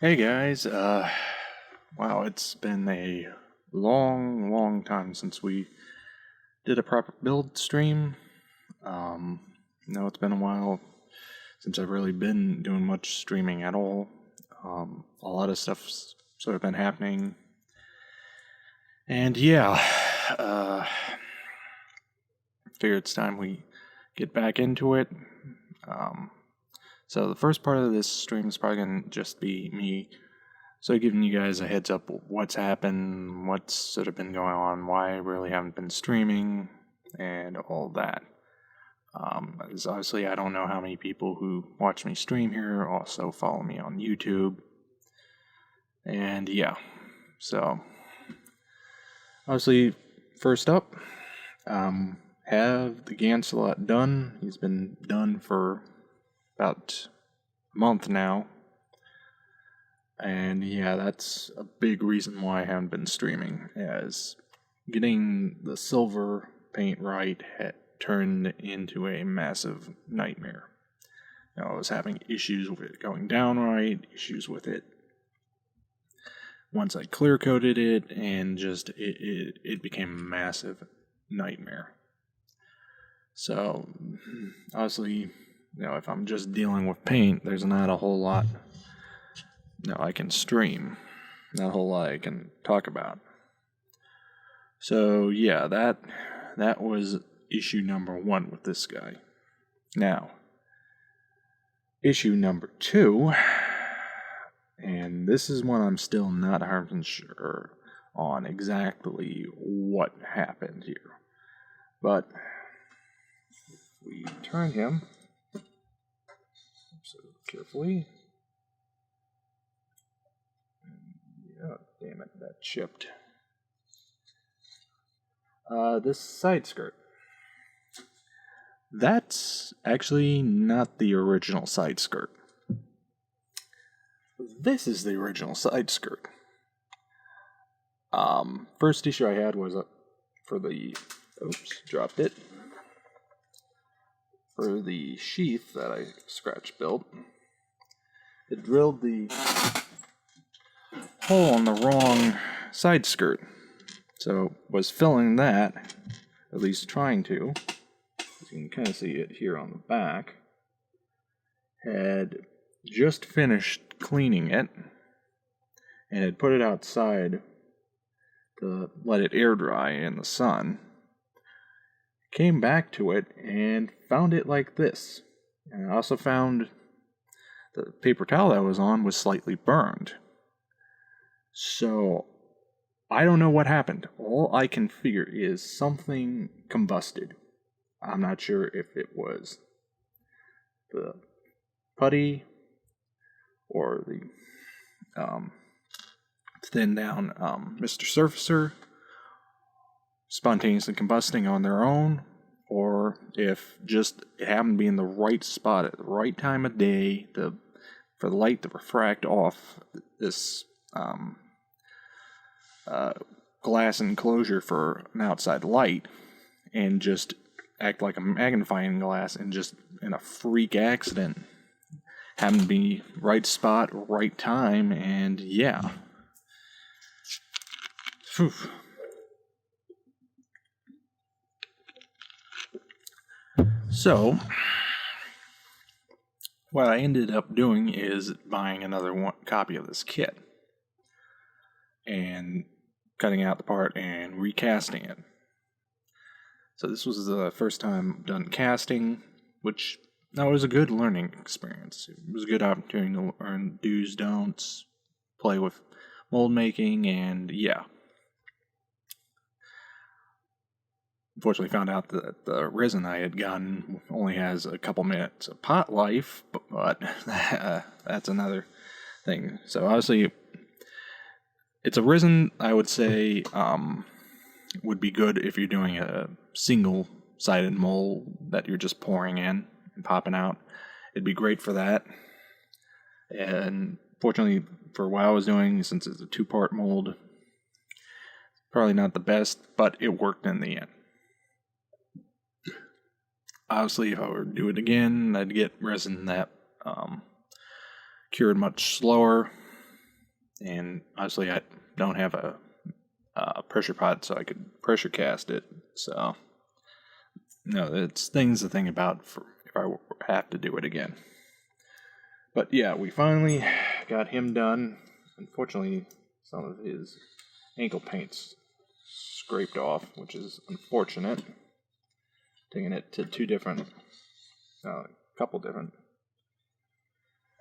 Hey guys, wow, it's been a long time since we did a proper build stream. It's been a while since I've really been doing much streaming at all. A lot of stuff's sort of been happening. And yeah, figure it's time we get back into it. So the first part of this stream is probably going to just be me giving you guys a heads up what's happened, what's sort of been going on, why I really haven't been streaming, and all that. As obviously I don't know how many people who watch me stream here also follow me on YouTube. And yeah, so obviously first up, have the Gancelot done. He's been done for about a month now. And yeah, that's a big reason why I haven't been streaming, as getting the silver paint right had turned into a massive nightmare. I was having issues with it going down right, issues with it once I clear coated it, and just it became a massive nightmare. So obviously, if I'm just dealing with paint, there's not a whole lot I can stream. Not a whole lot I can talk about. So yeah, that was issue number 1 with this guy. Now, issue number 2, and this is one I'm still not 100% sure on exactly what happened here. But if we turn him so carefully. Oh, damn it, that chipped. This side skirt. That's actually not the original side skirt. This is the original side skirt. First issue I had was for the... Oops, dropped it. For the sheath that I scratch built. It drilled the hole on the wrong side skirt. So was filling that, at least trying to. As you can kind of see it here on the back. Had just finished cleaning it and had put it outside to let it air dry in the sun. Came back to it and found it like this. And I also found the paper towel that was on was slightly burned. So, I don't know what happened. All I can figure is something combusted. I'm not sure if it was the putty or the thinned down Mr. Surfacer spontaneously combusting on their own, or if just it happened to be in the right spot at the right time of day for the light to refract off this glass enclosure for an outside light and just act like a magnifying glass, and just in a freak accident happened to be right spot, right time, and yeah. Whew. So, what I ended up doing is buying another copy of this kit and cutting out the part and recasting it. So this was the first time done casting, which was a good learning experience. It was a good opportunity to learn do's, don'ts, play with mold making, and yeah. Unfortunately found out that the resin I had gotten only has a couple minutes of pot life, but that's another thing. So obviously, it's a resin I would say would be good if you're doing a single-sided mold that you're just pouring in and popping out. It'd be great for that. And fortunately, for what I was doing, since it's a 2-part mold, probably not the best, but it worked in the end. Obviously, if I were to do it again, I'd get resin that cured much slower, and obviously I don't have a pressure pot, so I could pressure cast it. So, no, it's things to think about for if I have to do it again. But yeah, we finally got him done. Unfortunately, some of his ankle paint's scraped off, which is unfortunate. Taking it to couple different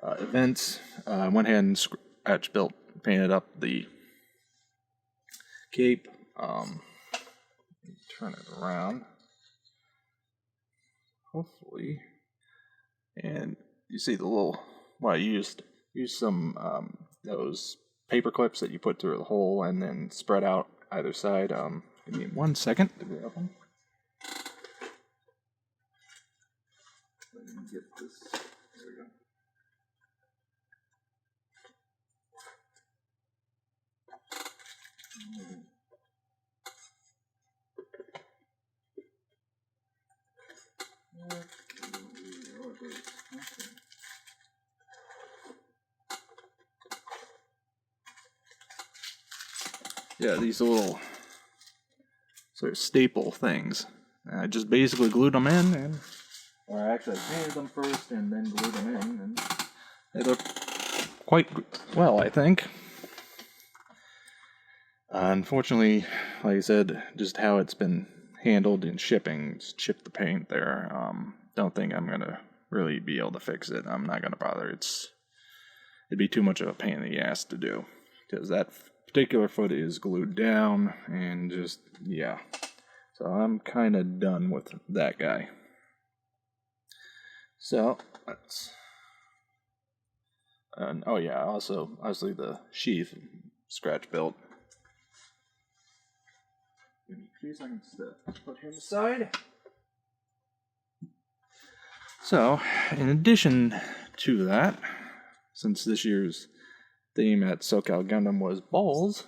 events. I went ahead and scratch built, painted up the cape. Turn it around, hopefully, and you see the little. Well, I used some those paper clips that you put through the hole and then spread out either side. Give me 1 second to grab them. Let me get this. There we go. Yeah, these little sort of staple things. I just basically glued them in, or actually I painted them first and then glued them in, and they look quite well, I think. Unfortunately, like I said, just how it's been handled in shipping, chipped the paint there. Don't think I'm gonna really be able to fix it. I'm not gonna bother. It'd be too much of a pain in the ass to do, because that particular foot is glued down, and just, yeah. So I'm kind of done with that guy. So, let's... oh yeah, also, obviously the sheath, scratch built. Give me 2 seconds to put him aside. So, in addition to that, since this year's theme at SoCal Gundam was balls,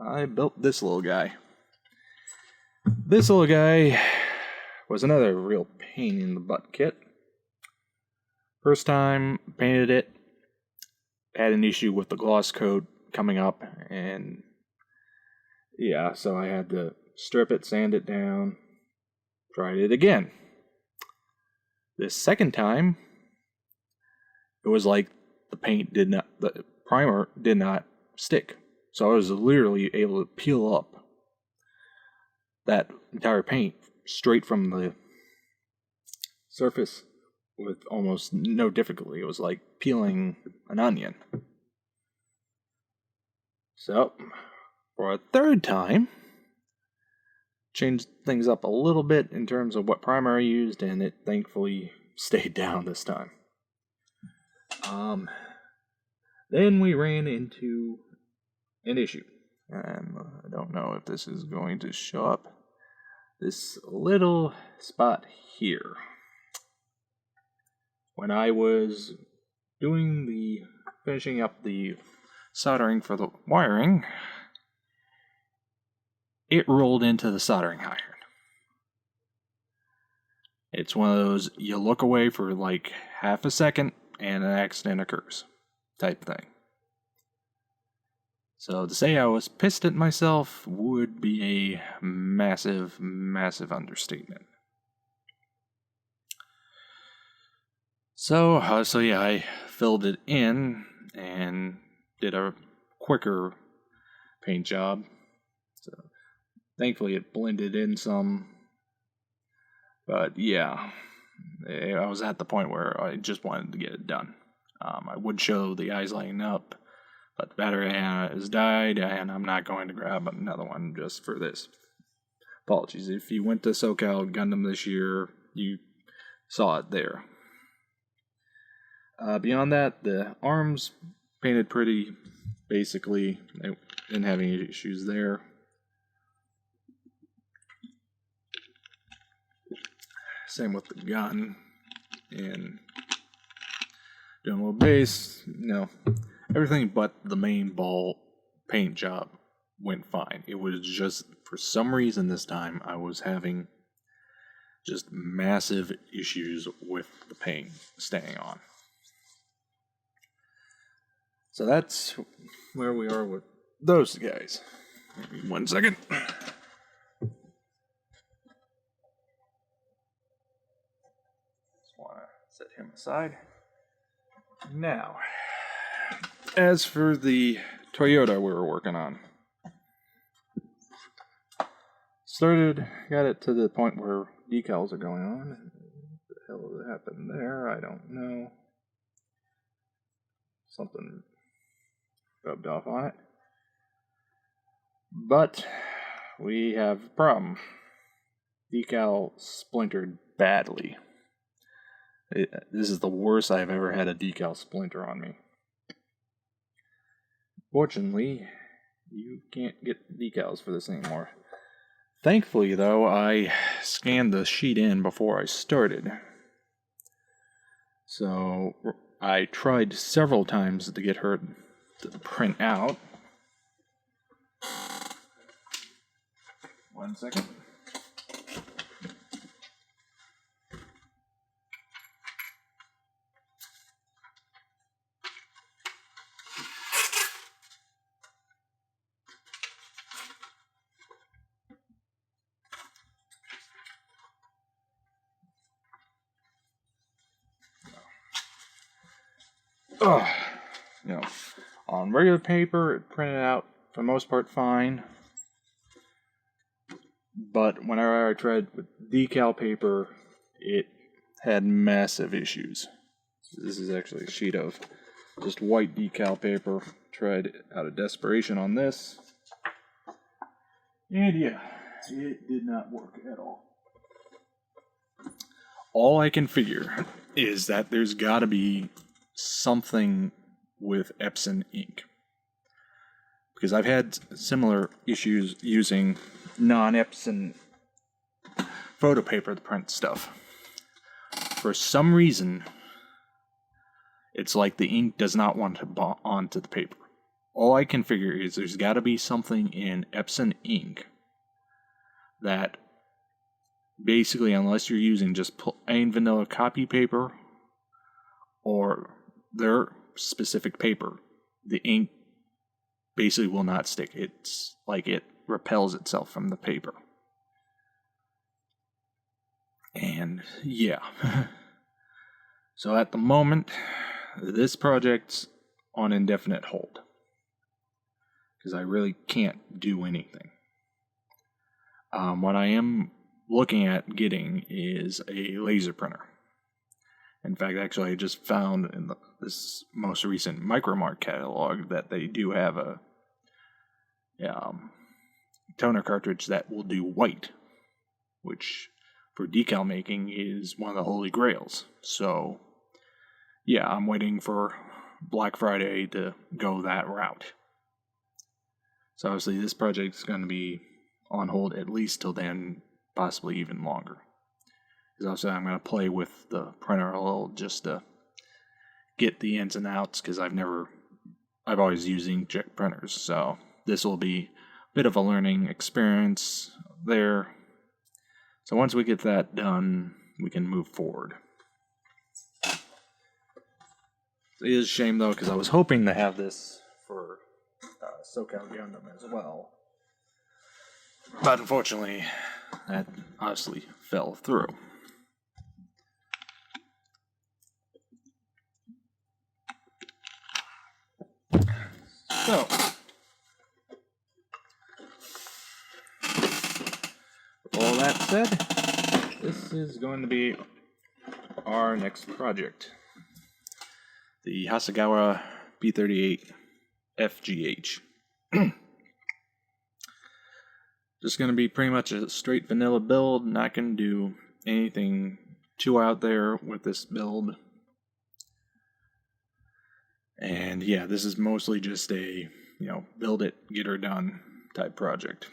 I built this little guy. This little guy was another real pain in the butt kit. First time painted it, had an issue with the gloss coat coming up, and yeah, so I had to strip it, sand it down, tried it again. This second time, it was like the primer did not stick. So I was literally able to peel up that entire paint straight from the surface with almost no difficulty. It was like peeling an onion. So, for a third time, changed things up a little bit in terms of what primer I used, and it thankfully stayed down this time. Then we ran into an issue, and I don't know if this is going to show up. This little spot here. When I was finishing up the soldering for the wiring, it rolled into the soldering iron. It's one of those, you look away for like half a second and an accident occurs type thing. So to say I was pissed at myself would be a massive, massive understatement. So yeah, I filled it in and did a quicker paint job. So thankfully it blended in some. But yeah, I was at the point where I just wanted to get it done. I would show the eyes lighting up, but the battery has died, and I'm not going to grab another one just for this. Apologies. If you went to SoCal Gundam this year, you saw it there. Beyond that, the arms painted pretty, basically. I didn't have any issues there. Same with the gun, and doing a little base, everything but the main ball paint job went fine. It was just, for some reason this time, I was having just massive issues with the paint staying on. So that's where we are with those guys. Maybe 1 second. Just want to set him aside. Now, as for the Toyota we were working on, got it to the point where decals are going on. What the hell happened there? I don't know. Something rubbed off on it. But we have a problem. Decal splintered badly. This is the worst I've ever had a decal splinter on me. Fortunately, you can't get decals for this anymore. Thankfully, though, I scanned the sheet in before I started. So I tried several times to get her to print out. 1 second. On regular paper, it printed out for the most part fine. But whenever I tried with decal paper, it had massive issues. This is actually a sheet of just white decal paper. Tried out of desperation on this. And yeah, it did not work at all. All I can figure is that there's got to be something with Epson ink. Because I've had similar issues using non-Epson photo paper to print stuff. For some reason, it's like the ink does not want to bond onto the paper. All I can figure is there's got to be something in Epson ink that basically, unless you're using just plain vanilla copy paper or their specific paper, the ink basically will not stick. It's like it repels itself from the paper. And yeah. So at the moment, this project's on indefinite hold. Because I really can't do anything. What I am looking at getting is a laser printer. In fact, actually, I just found in this most recent Micromart catalog that they do have a toner cartridge that will do white, which for decal making is one of the holy grails. So, yeah, I'm waiting for Black Friday to go that route. So obviously this project is going to be on hold at least till then, possibly even longer. Because obviously I'm going to play with the printer a little just to get the ins and outs, because I've always used inkjet printers, so this will be a bit of a learning experience there. So once we get that done, we can move forward. It is a shame though, because I was hoping to have this for SoCal Gundam as well. But unfortunately, that obviously fell through. So, with all that said, this is going to be our next project. The Hasegawa P-38G. Just going to be pretty much a straight vanilla build. Not going to do anything too out there with this build. And yeah, this is mostly just a, build it, get her done type project.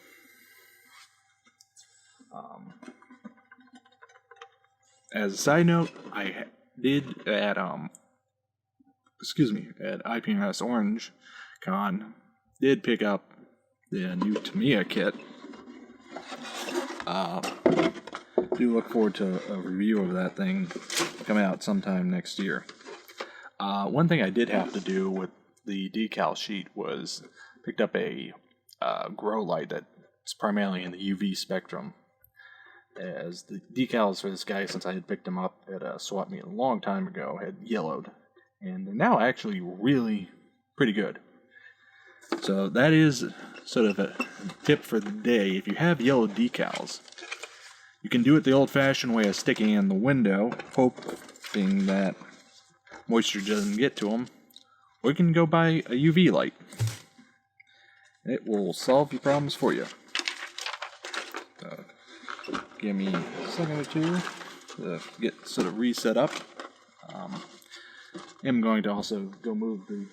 As a side note, I did at IPMS Orange Con, did pick up the new Tamiya kit. Do look forward to a review of that thing coming out sometime next year. One thing I did have to do with the decal sheet was picked up a grow light that's primarily in the UV spectrum. As the decals for this guy, since I had picked him up at a swap meet a long time ago, had yellowed. And they're now actually really pretty good. So that is sort of a tip for the day. If you have yellow decals, you can do it the old-fashioned way of sticking in the window, hoping that moisture doesn't get to them. Or you can go buy a UV light. It will solve your problems for you. So, give me a second or two to get sort of reset up. I'm going to also go move the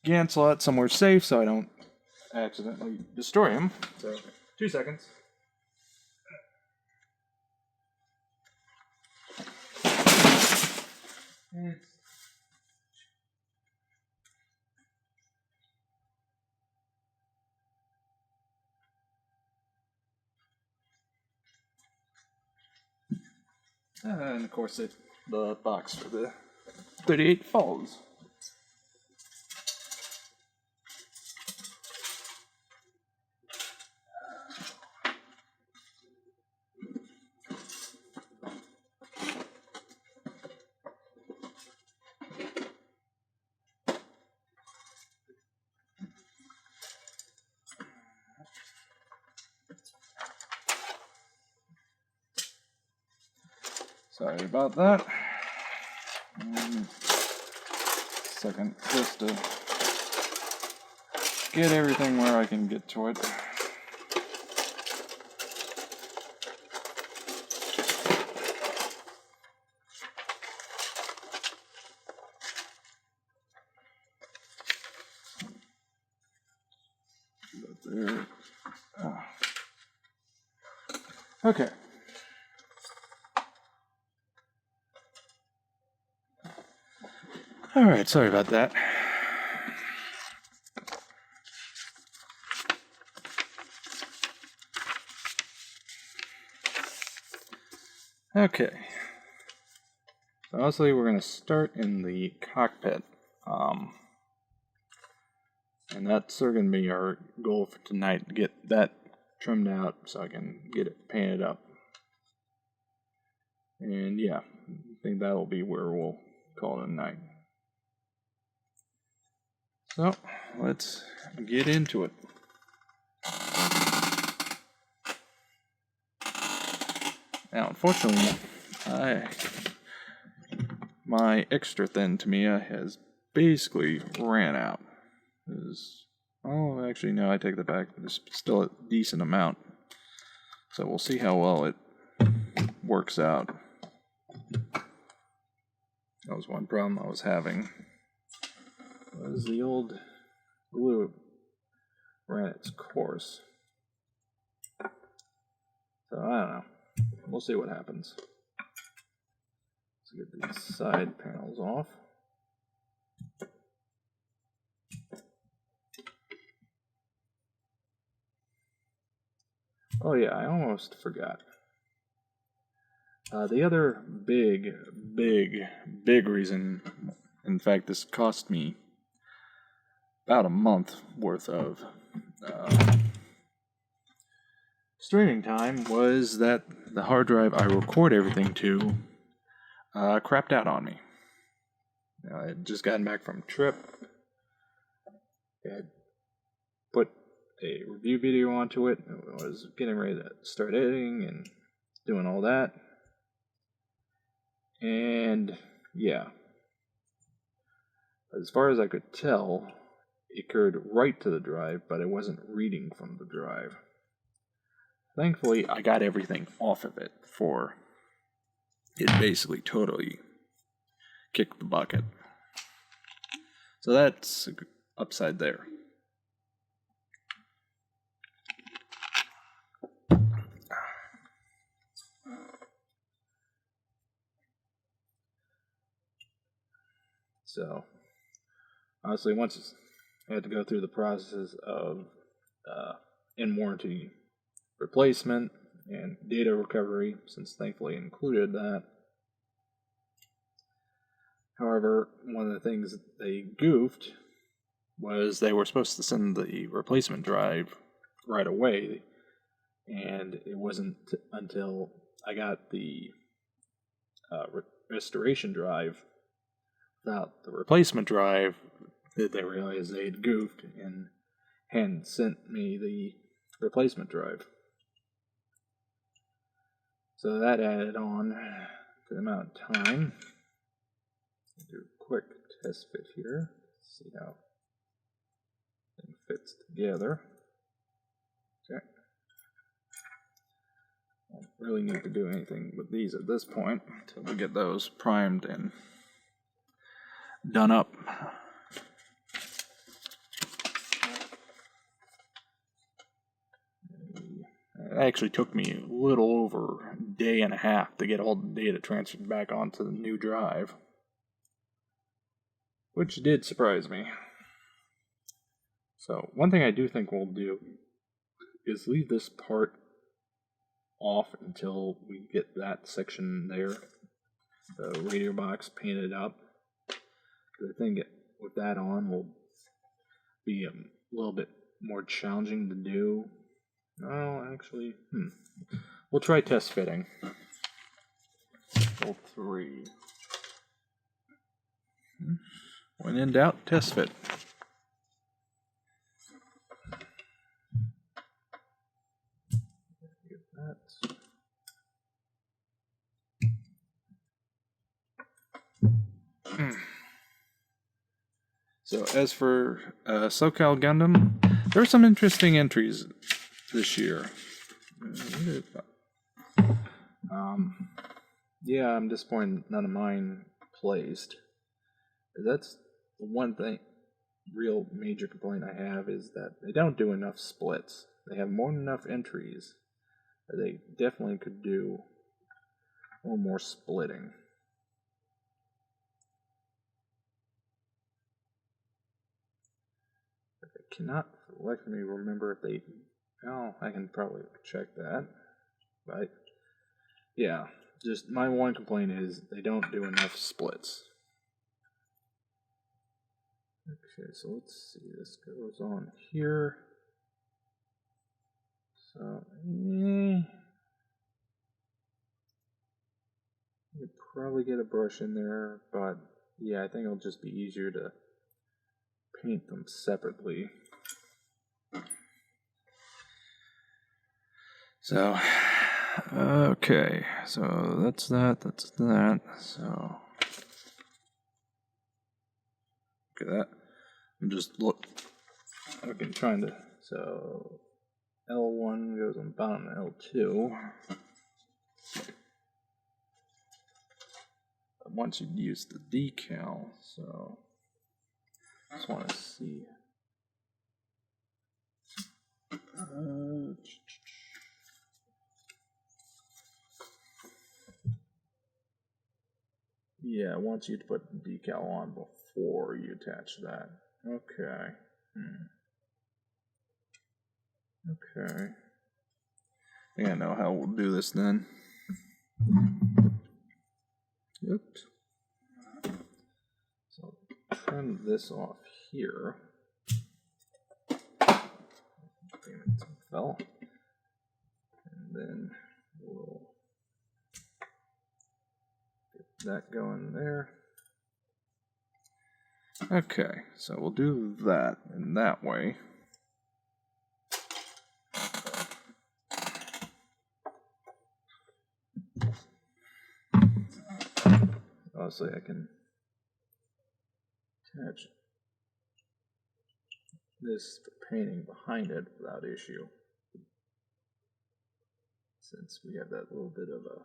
GAN slot somewhere safe so I don't accidentally destroy him. So, 2 seconds. And of course, the box for the 38 falls. Sorry about that. Second, just to get everything where I can get to it. There. Okay. Alright, sorry about that. Okay. So obviously we're going to start in the cockpit. And that's sort of going to be our goal for tonight, to get that trimmed out so I can get it painted up. And yeah, I think that'll be where we'll call it a night. So, let's get into it. Now, unfortunately, my extra thin Tamiya has basically ran out. Oh, actually, no, I take that back. There's still a decent amount. So we'll see how well it works out. That was one problem I was having. Was the old glue ran its course. So I don't know. We'll see what happens. Let's get these side panels off. Oh yeah, I almost forgot. The other big reason, in fact, this cost me about a month worth of streaming time, was that the hard drive I record everything to crapped out on me. I had just gotten back from a trip. I had put a review video onto it. I was getting ready to start editing and doing all that. And yeah, as far as I could tell, it could write to the drive, but it wasn't reading from the drive. Thankfully, I got everything off of it before it basically totally kicked the bucket. So that's an upside there. So, honestly, once I had to go through the processes of in-warranty replacement and data recovery, since thankfully included that. However, one of the things that they goofed was they were supposed to send the replacement drive right away, and it wasn't until I got the restoration drive without the replacement drive that they realized they had goofed and hadn't sent me the replacement drive. So that added on to the amount of time. I'll do a quick test fit here, see how it fits together. Okay. I don't really need to do anything with these at this point until we get those primed and done up. It actually took me a little over a day and a half to get all the data transferred back onto the new drive, which did surprise me. So one thing I do think we'll do is leave this part off until we get that section there, the radio box, painted up. Because I think with that on will be a little bit more challenging to do. Oh, actually, we'll try test fitting. Level 3. When in doubt, test fit. Get that. So as for SoCal Gundam, there are some interesting entries this year. Yeah, I'm disappointed none of mine placed. That's the one thing, real major complaint I have, is that they don't do enough splits. They have more than enough entries. They definitely could do a little more splitting. But I cannot, for the life of me, remember if they... Oh, I can probably check that. But, yeah, just my one complaint is they don't do enough splits. Okay, so let's see, this goes on here. So, you probably get a brush in there, but yeah, I think it'll just be easier to paint them separately. So, okay, so that's that, so, look at that, I'm just looking, trying to, so, L1 goes on bottom L2, but once you use the decal, so, I just want to see, yeah, I want you to put the decal on before you attach that. Okay. Okay. I think I know how we'll do this then. Oops. So trim this off here. Damn it, fell. And then we'll that going there. Okay, so we'll do that in that way. Obviously, I can attach this for painting behind it without issue, since we have that little bit of a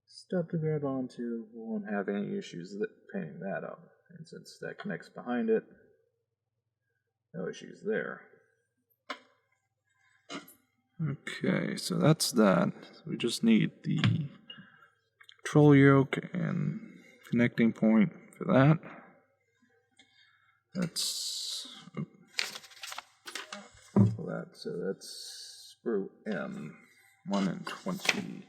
stuff to grab onto. We won't have any issues painting that up, and since that connects behind it, no issues there. Okay, so that's that. So we just need the control yoke and connecting point for that. That's so that's sprue M 1 and 20.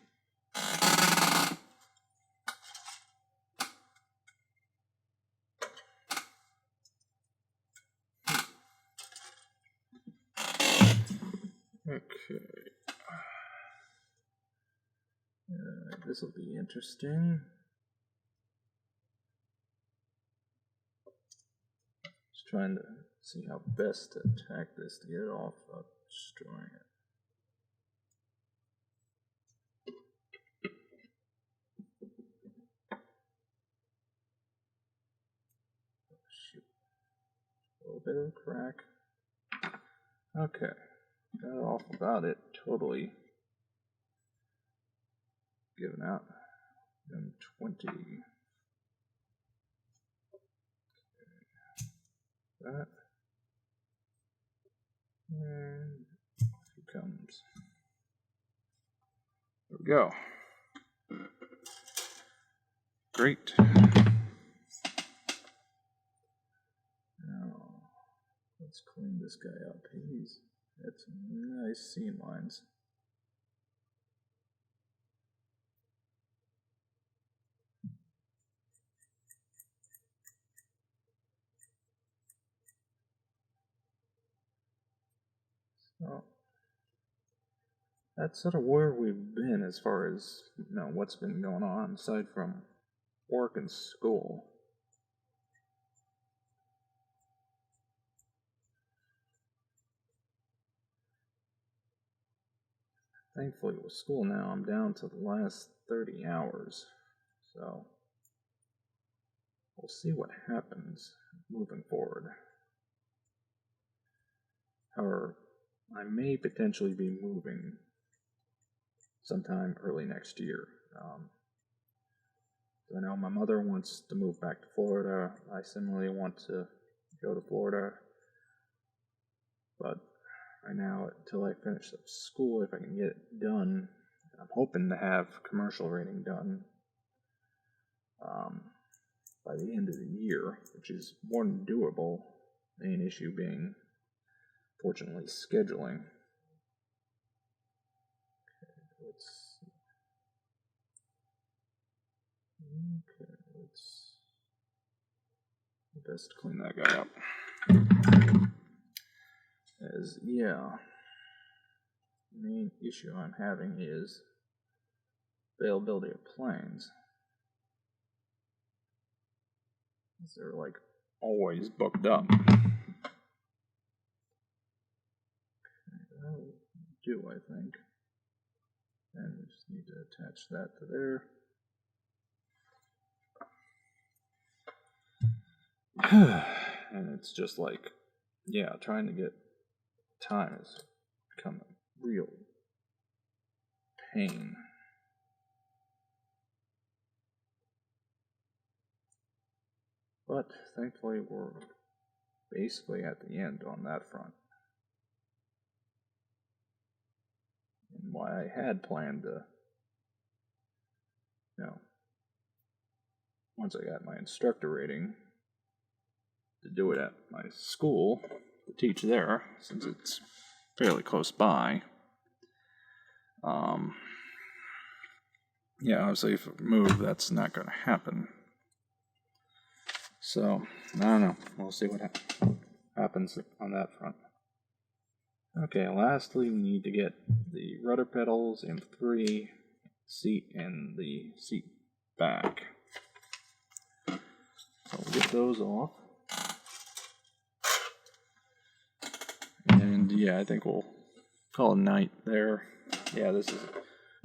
Okay. This will be interesting. Just trying to see how best to attack this to get it off without destroying it. Shoot. A little bit of a crack. Okay. Got it off without it totally giving out. M20. That. And off he comes. There we go. Great. Now, let's clean this guy up. He's got some nice seam lines. So, that's sort of where we've been as far as, what's been going on, aside from work and school. Thankfully, with school now, I'm down to the last 30 hours. So, we'll see what happens moving forward. However, I may potentially be moving sometime early next year. I know my mother wants to move back to Florida. I similarly want to go to Florida. But right now, until I finish up school, if I can get it done, I'm hoping to have commercial rating done by the end of the year, which is more than doable. The main issue being, fortunately, scheduling. Okay, let's see. Okay, let's best clean that guy up. The main issue I'm having is availability of planes. They're like always booked up. That'll do, I think. And we just need to attach that to there. And it's just like, trying to get time has become a real pain. But thankfully, we're basically at the end on that front. And why I had planned to, once I got my instructor rating, to do it at my school, to teach there, since it's fairly close by. Obviously, if I move, that's not going to happen. So, I don't know. We'll see what happens on that front. Okay, lastly, we need to get the rudder pedals in 3, seat, and the seat back. So we'll get those off. And I think we'll call it a night there. This is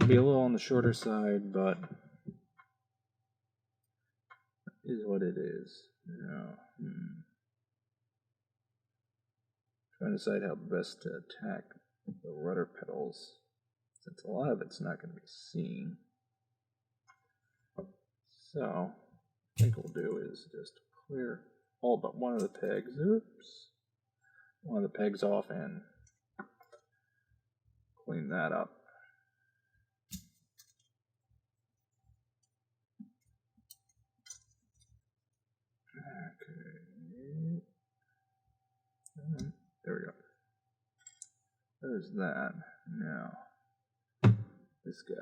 be a little on the shorter side, but it is what it is. Trying to decide how best to attack the rudder pedals, since a lot of it's not going to be seen. So, I think what we'll do is just clear all but one of the pegs. One of the pegs off and clean that up. Okay. There we go. There's that. Now, this guy.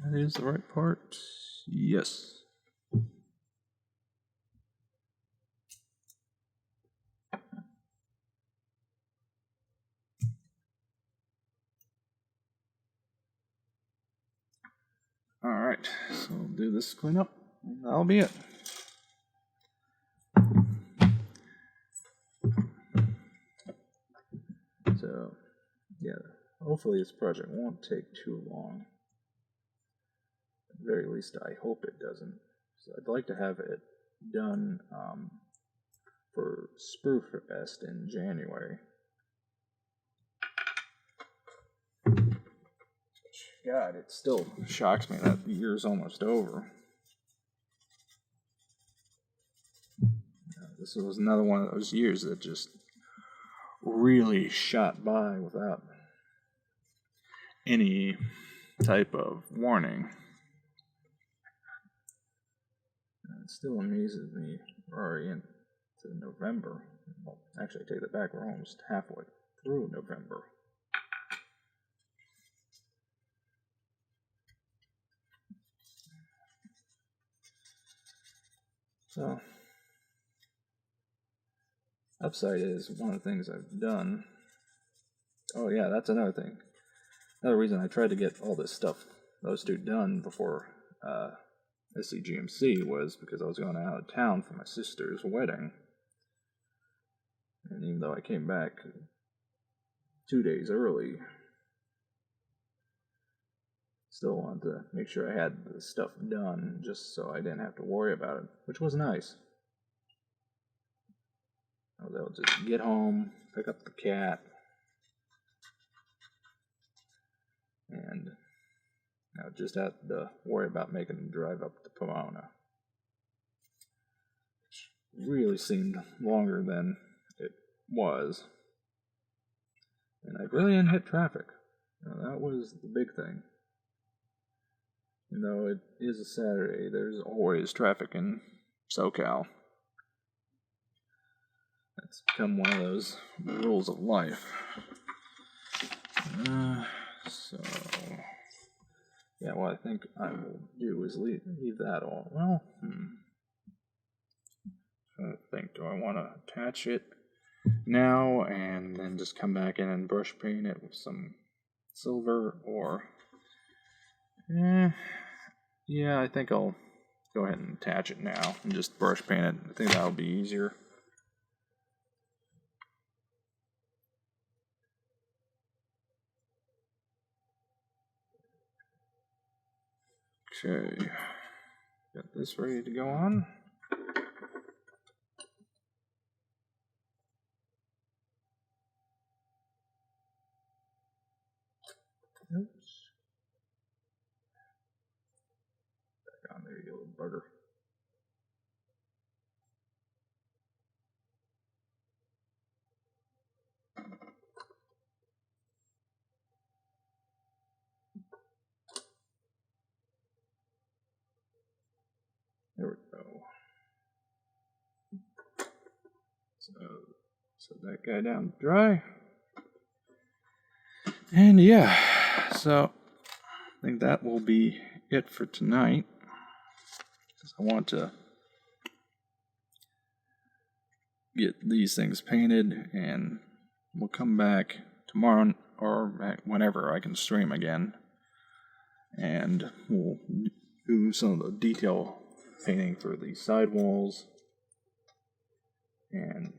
That is the right part. Yes. Alright, so we'll do this cleanup, and that'll be it. So, yeah, hopefully this project won't take too long. At the very least, I hope it doesn't. So I'd like to have it done for Sprue Fest in January. God, it still shocks me that the year's almost over. This was another one of those years that just really shot by without any type of warning. It still amazes me we're already into November. Well, actually, I take that back, we're almost halfway through November. So, upside is one of the things I've done. Oh yeah, that's another thing. Another reason I tried to get all this stuff, those two done before SCGMC was because I was going out of town for my sister's wedding. And even though I came back 2 days early, still wanted to make sure I had the stuff done just so I didn't have to worry about it, which was nice. I was able to just get home, pick up the cat, and I just had to worry about making the drive up to Pomona. Which really seemed longer than it was. And I really didn't hit traffic. That was the big thing. You know, it is a Saturday, there's always traffic in SoCal. That's become one of those rules of life. So, yeah, what I think I will do is leave that all. Well, I think, do I want to attach it now and then just come back in and brush paint it with some silver, or yeah, I think I'll go ahead and attach it now and just brush paint it. I think that'll be easier. Okay, got this ready to go on. Oops. Back on there, you little bugger. There we go. So that guy down dry. And yeah, so I think that will be it for tonight. I want to get these things painted, and we'll come back tomorrow or whenever I can stream again, and we'll do some of the detail painting for the sidewalls, and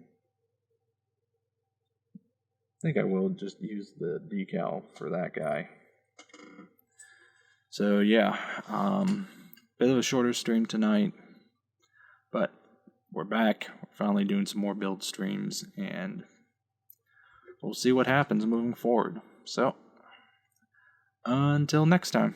I think I will just use the decal for that guy. So yeah, bit of a shorter stream tonight, but we're back. We're finally doing some more build streams, and we'll see what happens moving forward. So, until next time.